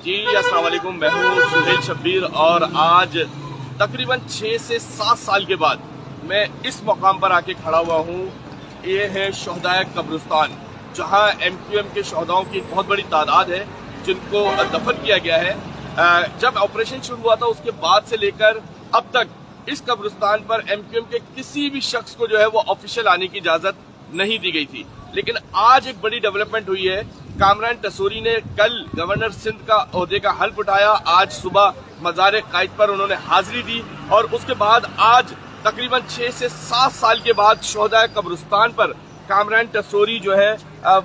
जी अस्सलाम वालेकुम, मैं हूँ सुहेल शब्बीर और आज तकरीबन 6 से 7 साल के बाद मैं इस मकाम पर आके खड़ा हुआ हूँ। ये है शहदाए कब्रिस्तान, जहाँ MQM के शहदाओं की एक बहुत बड़ी तादाद है जिनको दफन किया गया है। जब ऑपरेशन शुरू हुआ था उसके बाद से लेकर अब तक इस कब्रिस्तान पर MQM के किसी भी शख्स को जो है वो ऑफिशियल आने की इजाजत नहीं दी गई थी, लेकिन आज एक बड़ी डेवलपमेंट हुई है। कामरान टसूरी ने कल गवर्नर सिंध का ओहदे का हल्फ उठाया, आज सुबह मज़ार कायद पर उन्होंने हाजिरी दी और उसके बाद आज तकरीबन 6 से 7 साल के बाद शहदाए कब्रिस्तान पर कामरान टसूरी जो है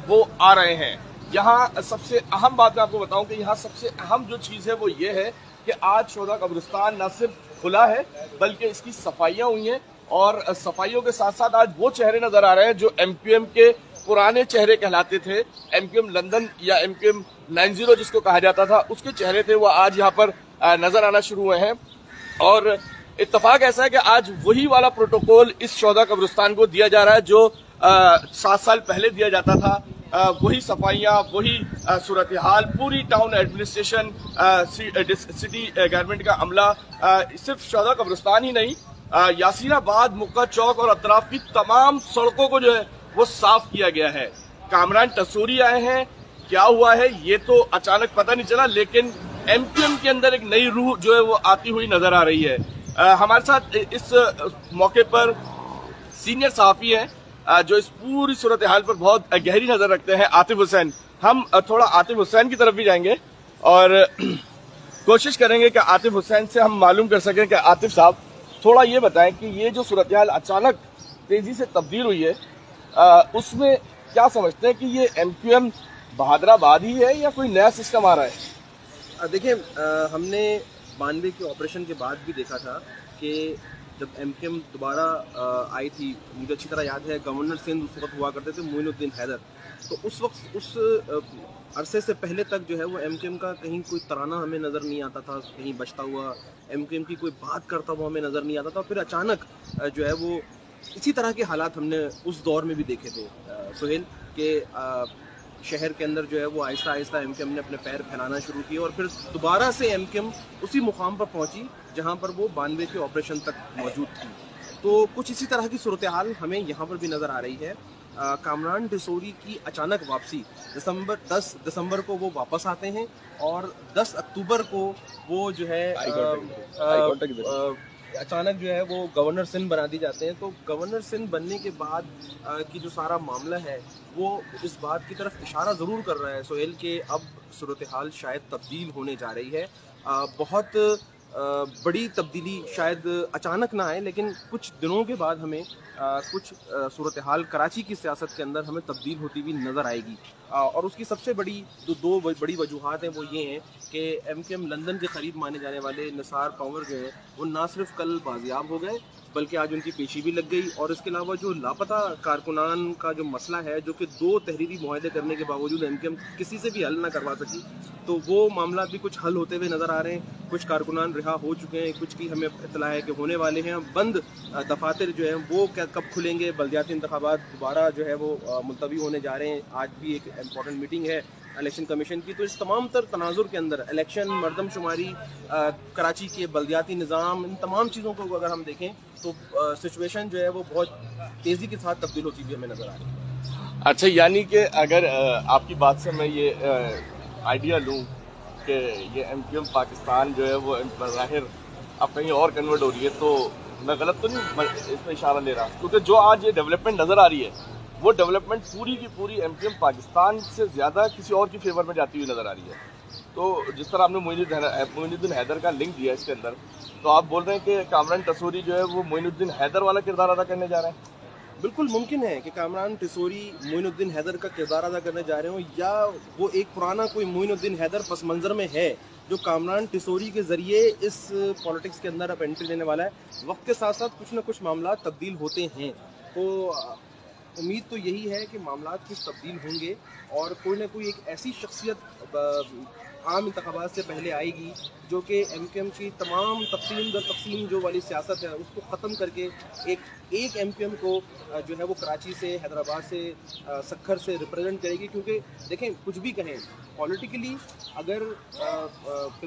वो आ रहे हैं। यहाँ सबसे अहम बात मैं आपको बताऊं कि यहाँ सबसे अहम जो चीज़ है वो ये है कि आज शहदाए कब्रिस्तान न सिर्फ खुला है बल्कि इसकी सफाइयाँ हुई हैं और सफाइयों के साथ साथ आज वो चेहरे नजर आ रहे हैं जो MQM के पुराने चेहरे कहलाते थे। MQM लंदन या MQM 90 जिसको कहा जाता था उसके चेहरे थे, वो आज यहाँ पर नजर आना शुरू हुए हैं। और इत्तेफाक ऐसा है कि आज वही वाला प्रोटोकॉल इस शहदा कब्रिस्तान को दिया जा रहा है जो 7 साल पहले दिया जाता था। वही सफाइयाँ, वही सूरत हाल, पूरी टाउन एडमिनिस्ट्रेशन, सिटी गवर्नमेंट का अमला, सिर्फ शहदा कब्रिस्तान ही नहीं, यासीनाबाद, मुक्का चौक और अतराफ की तमाम सड़कों को जो है वो साफ किया गया है। कामरान टसूरी आए हैं, क्या हुआ है ये तो अचानक पता नहीं चला, लेकिन MQM के अंदर एक नई रूह जो है वो आती हुई नजर आ रही है। हमारे साथ इस मौके पर सीनियर सहाफी हैं जो इस पूरी सूरत हाल पर बहुत गहरी नजर रखते हैं, आतिफ हुसैन। हम थोड़ा आतिफ हुसैन की तरफ भी जाएंगे और कोशिश करेंगे कि आतिफ हुसैन से हम मालूम कर सकें कि आतिफ साहब थोड़ा ये बताएं कि ये जो सूरत हाल अचानक तेजी से तब्दील हुई है उसमें क्या समझते हैं कि ये MQM बहादराबाद ही है या कोई नया सिस्टम आ रहा है? देखिए, हमने 92 के ऑपरेशन के बाद भी देखा था कि जब MQM दोबारा आई थी, मुझे अच्छी तरह याद है गवर्नर सिंध उस वक्त हुआ करते थे मोइनुद्दीन हैदर, तो उस वक्त उस अरसे से पहले तक जो है वो MQM का कहीं कोई तराना हमें नज़र नहीं आता था, कहीं बजता हुआ MQM की कोई बात करता हुआ हमें नज़र नहीं आता था। फिर अचानक जो है वो इसी तरह के हालात हमने उस दौर में भी देखे थे सुहेल के शहर के अंदर जो है वो आहिस्ता आहिस्ता MQM ने अपने पैर फैलाना शुरू किए और फिर दोबारा से MQM उसी मुकाम पर पहुंची जहां पर वो 92 के ऑपरेशन तक मौजूद थी। तो कुछ इसी तरह की सूरत हाल हमें यहाँ पर भी नज़र आ रही है। कामरान टसूरी की अचानक वापसी 10 दिसंबर को वो वापस आते हैं और 10 अक्टूबर को वो जो है अचानक जो है वो गवर्नर सिंध बना दी जाते हैं। तो गवर्नर सिंध बनने के बाद की जो सारा मामला है वो इस बात की तरफ इशारा ज़रूर कर रहा है सुहेल के अब सूरत हाल शायद तब्दील होने जा रही है। बहुत बड़ी तब्दीली शायद अचानक ना आए, लेकिन कुछ दिनों के बाद हमें कुछ सूरत हाल कराची की सियासत के अंदर हमें तब्दील होती हुई नज़र आएगी। और उसकी सबसे बड़ी दो बड़ी वजूहात हैं वो ये हैं कि MQM लंदन के करीब माने जाने वाले निसार पंवर जो है वो ना सिर्फ कल बाजियाब हो गए बल्कि आज उनकी पेशी भी लग गई। और इसके अलावा जो लापता कारकुनान का जो मसला है जो कि 2 तहरीरी मुआहदे करने के बावजूद MQM किसी से भी हल ना करवा सकी, तो वो मामला भी कुछ हल होते हुए नज़र आ रहे हैं। कुछ कारकुनान रिहा हो चुके हैं, कुछ की हमें इत्तला है कि होने वाले हैं। बंद दफातर जो हैं वो कब खुलेंगे, बल्दियाती इंतखाबात दोबारा जो है वो मुलतवी होने जा रहे हैं। आज भी एक इम्पॉर्टेंट मीटिंग है इलेक्शन कमीशन की। तो इस तमाम तर तनाजुर के अंदर इलेक्शन, मरदमशुमारी, कराची के बल्दियाती निज़ाम, इन तमाम चीज़ों को अगर हम देखें तो सिचुएशन जो है वो बहुत तेज़ी के साथ तब्दील होती हुई हमें नज़र आ रही है। अच्छा, यानी कि अगर आपकी बात से मैं ये आइडिया लूँ कि ये MQM पाकिस्तान जो है वो ज़ाहिर अब कहीं और कन्वर्ट हो रही है, तो मैं गलत तो नहीं इसमें इशारा ले रहा? क्योंकि जो आज ये डेवलपमेंट नज़र आ रही है वो डेवलपमेंट पूरी की पूरी MQM पाकिस्तान से ज़्यादा किसी और की फेवर में जाती हुई नज़र आ रही है। तो जिस तरह आपने मोइनुद्दीन हैदर का लिंक दिया इसके अंदर, तो आप बोल रहे हैं कि कामरान टसूरी जो है वो मोइनुद्दीन हैदर वाला किरदार अदा करने जा रहे हैं? बिल्कुल मुमकिन है कि कामरान टसूरी मोइनुद्दीन हैदर का किरदार अदा करने जा रहे हो, या वो एक पुराना कोई मोइनुद्दीन हैदर पस मंज़र में है जो कामरान टसूरी के ज़रिए इस पॉलिटिक्स के अंदर अब एंट्री लेने वाला है। वक्त के साथ साथ कुछ ना कुछ मामला तब्दील होते हैं। तो امید تو یہی ہے کہ معاملات کچھ تبدیل ہوں گے اور کوئی نہ کوئی ایک ایسی شخصیت عام انتخابات سے پہلے آئے گی جو کہ ایم کیو ایم کی تمام تقسیم در تقسیم جو والی سیاست ہے اس کو ختم کر کے ایک ایم کیو ایم کو جو ہے وہ کراچی سے، حیدرآباد سے، سکھر سے ریپرزینٹ کرے گی. کیونکہ دیکھیں کچھ بھی کہیں پولیٹیکلی اگر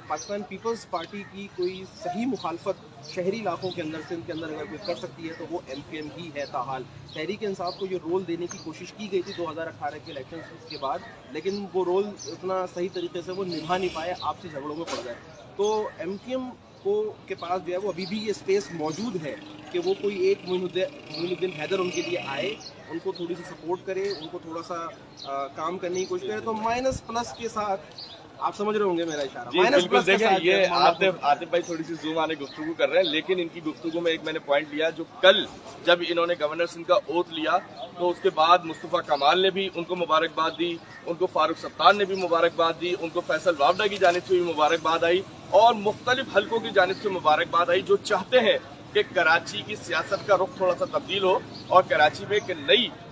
پاکستان پیپلز پارٹی کی کوئی صحیح مخالفت شہری علاقوں کے اندر سندھ کے اندر اگر کوئی کر سکتی ہے تو وہ ایم کیو ایم ہی ہے. تاحال تحریک انصاف کو یہ رول دینے کی کوشش کی گئی تھی 2018 کے الیکشن کے بعد، لیکن وہ رول اتنا صحیح طریقے سے وہ نبھا نہیں پائے، آپسی جھگڑوں میں پڑ گئے. تو ایم کیو ایم کے پاس جو ہے وہ ابھی بھی یہ اسپیس موجود ہے کہ وہ کوئی ایک معین الدین حیدر ان کے لیے آئے، ان کو تھوڑی سی سپورٹ کرے، ان کو تھوڑا سا کام کرنے کی کوشش کرے. تو مائنس پلس کے ساتھ آپ سمجھ رہے ہوں گے میرا اشارہ. جی بالکل. دیکھیں یہ عاطف بھائی تھوڑی سی زوم آنے گفتگو کر رہے ہیں، لیکن ان کی گفتگو میں ایک میں نے پوائنٹ لیا جو کل جب انہوں نے گورنر سندھ کا اوتھ لیا تو اس کے بعد مصطفیٰ کمال نے بھی ان کو مبارکباد دی، ان کو فاروق ستار نے بھی مبارکباد دی، ان کو فیصل وابڈا کی جانب سے بھی مبارکباد آئی اور مختلف حلقوں کی جانب سے مبارکباد آئی جو چاہتے ہیں کہ کراچی کی سیاست کا رخ تھوڑا سا تبدیل ہو اور کراچی میں ایک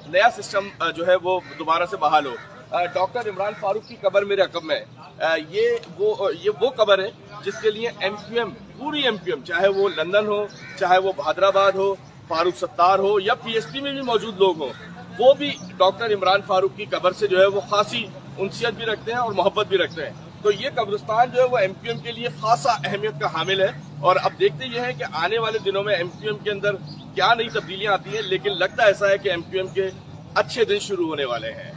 نیا سسٹم جو ہے وہ دوبارہ سے بحال ہو. ڈاکٹر عمران فاروق کی قبر میرے عقب میں ہے. یہ وہ قبر ہے جس کے لیے ایم کیو ایم، پوری ایم کیو ایم، چاہے وہ لندن ہو، چاہے وہ بہادرآباد ہو، فاروق ستار ہو یا پی ایس پی میں بھی موجود لوگ ہوں، وہ بھی ڈاکٹر عمران فاروق کی قبر سے جو ہے وہ خاصی انسیت بھی رکھتے ہیں اور محبت بھی رکھتے ہیں. تو یہ قبرستان جو ہے وہ ایم کیو ایم کے لیے خاصا اہمیت کا حامل ہے اور اب دیکھتے یہ ہیں کہ آنے والے دنوں میں ایم کیو ایم کے اندر کیا نئی تبدیلیاں آتی ہیں، لیکن لگتا ایسا ہے کہ ایم کیو ایم کے اچھے دن شروع ہونے والے ہیں.